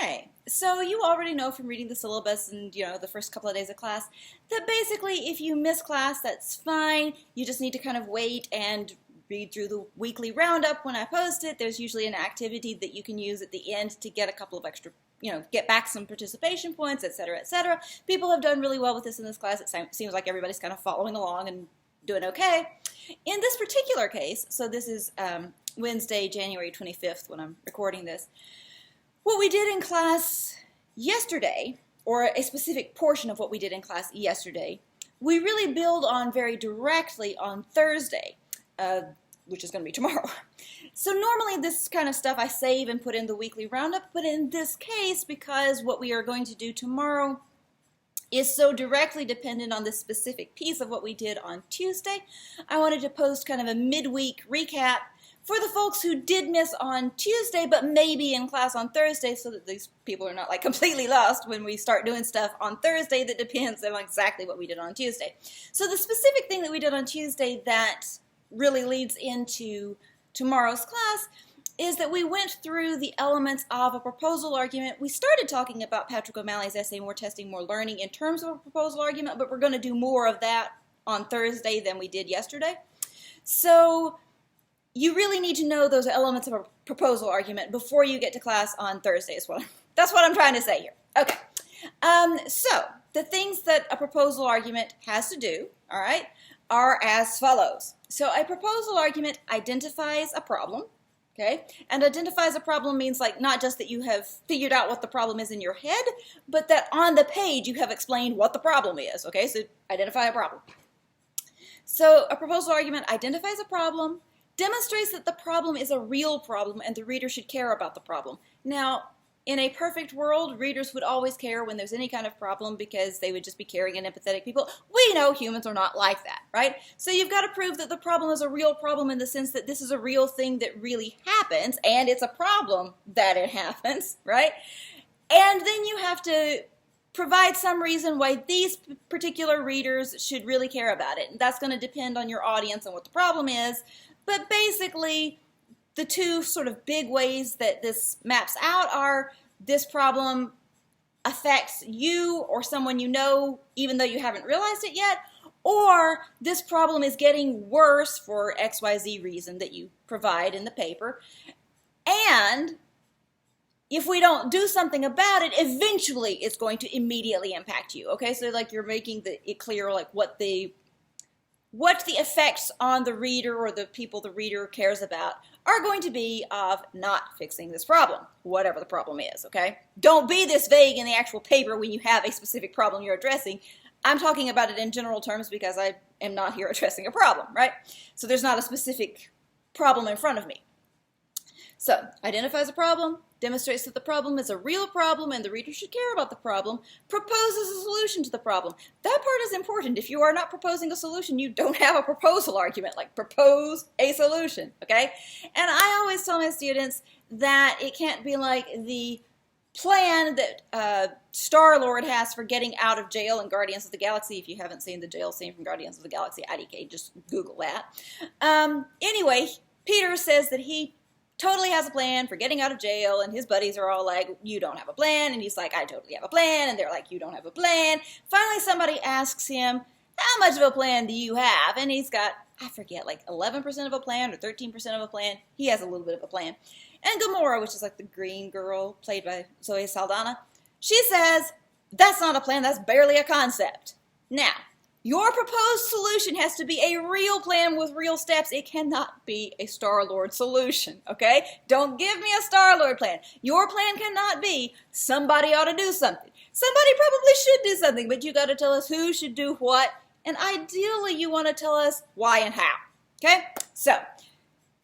Okay, so you already know from reading the syllabus and, the first couple of days of class that basically if you miss class, that's fine. You just need to kind of wait and read through the weekly roundup when I post it. There's usually an activity that you can use at the end to get a couple of extra, get back some participation points, etc., etc. People have done really well with this in this class. It seems like everybody's kind of following along and doing okay. In this particular case, so this is Wednesday, January 25th when I'm recording this, what we did in class yesterday, or a specific portion of what we did in class yesterday, we really build on very directly on Thursday, which is going to be tomorrow. So normally this kind of stuff I save and put in the weekly roundup, but in this case, because what we are going to do tomorrow is so directly dependent on this specific piece of what we did on Tuesday, I wanted to post kind of a midweek recap for the folks who did miss on Tuesday, but maybe in class on Thursday, so that these people are not like completely lost when we start doing stuff on Thursday that depends on exactly what we did on Tuesday. So the specific thing that we did on Tuesday that really leads into tomorrow's class is that we went through the elements of a proposal argument. We started talking about Patrick O'Malley's essay, More Testing, More Learning, in terms of a proposal argument, but we're going to do more of that on Thursday than we did yesterday. So you really need to know those elements of a proposal argument before you get to class on Thursday. That's what I'm trying to say here. Okay. So the things that a proposal argument has to do, all right, are as follows. So a proposal argument identifies a problem, okay? And identifies a problem means like not just that you have figured out what the problem is in your head, but that on the page you have explained what the problem is, okay? So identify a problem. So a proposal argument identifies a problem, demonstrates that the problem is a real problem and the reader should care about the problem. Now, in a perfect world, readers would always care when there's any kind of problem because they would just be caring and empathetic people. We know humans are not like that, right? So you've got to prove that the problem is a real problem in the sense that this is a real thing that really happens and it's a problem that it happens, right? And then you have to provide some reason why these particular readers should really care about it. And that's going to depend on your audience and what the problem is. But basically, the two sort of big ways that this maps out are this problem affects you or someone you know even though you haven't realized it yet, or this problem is getting worse for XYZ reason that you provide in the paper. And if we don't do something about it, eventually it's going to immediately impact you. Okay, so like you're making it clear like what the effects on the reader or the people the reader cares about are going to be of not fixing this problem, whatever the problem is, okay? Don't be this vague in the actual paper when you have a specific problem you're addressing. I'm talking about it in general terms because I am not here addressing a problem, right? So there's not a specific problem in front of me. So, identifies a problem, demonstrates that the problem is a real problem and the reader should care about the problem, proposes a solution to the problem. That part is important. If you are not proposing a solution, you don't have a proposal argument, like propose a solution, okay? And I always tell my students that it can't be like the plan that Star-Lord has for getting out of jail in Guardians of the Galaxy. If you haven't seen the jail scene from Guardians of the Galaxy, IDK, just Google that. Anyway, Peter says that he totally has a plan for getting out of jail, and his buddies are all like, you don't have a plan, and he's like, I totally have a plan, and they're like, you don't have a plan. Finally, somebody asks him, how much of a plan do you have? And he's got, I forget, like 11% of a plan or 13% of a plan. He has a little bit of a plan. And Gamora, which is like the green girl played by Zoe Saldana, she says, that's not a plan, that's barely a concept. Now, your proposed solution has to be a real plan with real steps. It cannot be a Star-Lord solution, okay? Don't give me a Star-Lord plan. Your plan cannot be somebody ought to do something. Somebody probably should do something, but you got to tell us who should do what, and ideally you want to tell us why and how, okay? So,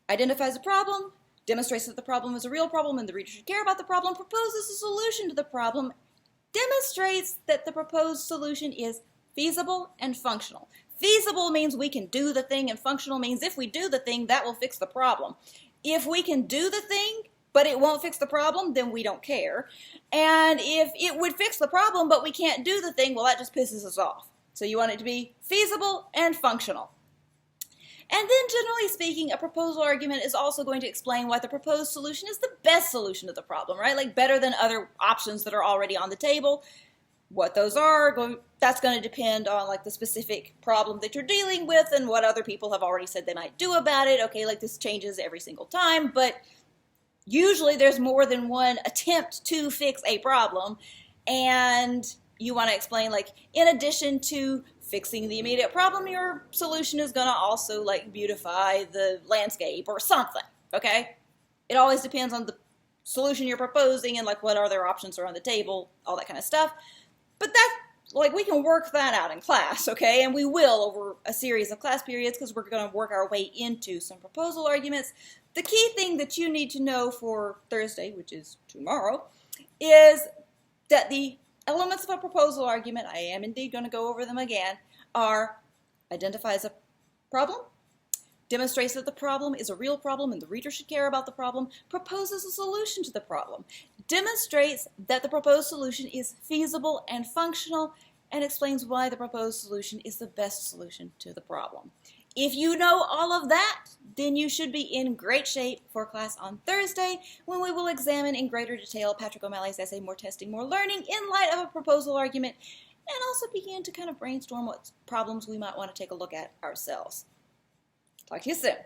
identifies a problem, demonstrates that the problem is a real problem and the reader should care about the problem, proposes a solution to the problem, demonstrates that the proposed solution is feasible and functional. Feasible means we can do the thing, and functional means if we do the thing, that will fix the problem. If we can do the thing, but it won't fix the problem, then we don't care. And if it would fix the problem, but we can't do the thing, well, that just pisses us off. So you want it to be feasible and functional. And then, generally speaking, a proposal argument is also going to explain why the proposed solution is the best solution to the problem, right? Like better than other options that are already on the table. What those are, that's going to depend on like the specific problem that you're dealing with and what other people have already said they might do about it. Okay, like this changes every single time, but usually there's more than one attempt to fix a problem, and you want to explain like in addition to fixing the immediate problem, your solution is going to also like beautify the landscape or something, okay? It always depends on the solution you're proposing and like what other options are on the table, all that kind of stuff. But that, like, we can work that out in class, okay? And we will over a series of class periods because we're going to work our way into some proposal arguments. The key thing that you need to know for Thursday, which is tomorrow, is that the elements of a proposal argument, I am indeed going to go over them again, are identifies a problem, demonstrates that the problem is a real problem and the reader should care about the problem, proposes a solution to the problem, demonstrates that the proposed solution is feasible and functional, and explains why the proposed solution is the best solution to the problem. If you know all of that, then you should be in great shape for class on Thursday when we will examine in greater detail Patrick O'Malley's essay, More Testing, More Learning, in light of a proposal argument, and also begin to kind of brainstorm what problems we might want to take a look at ourselves. Talk to you soon.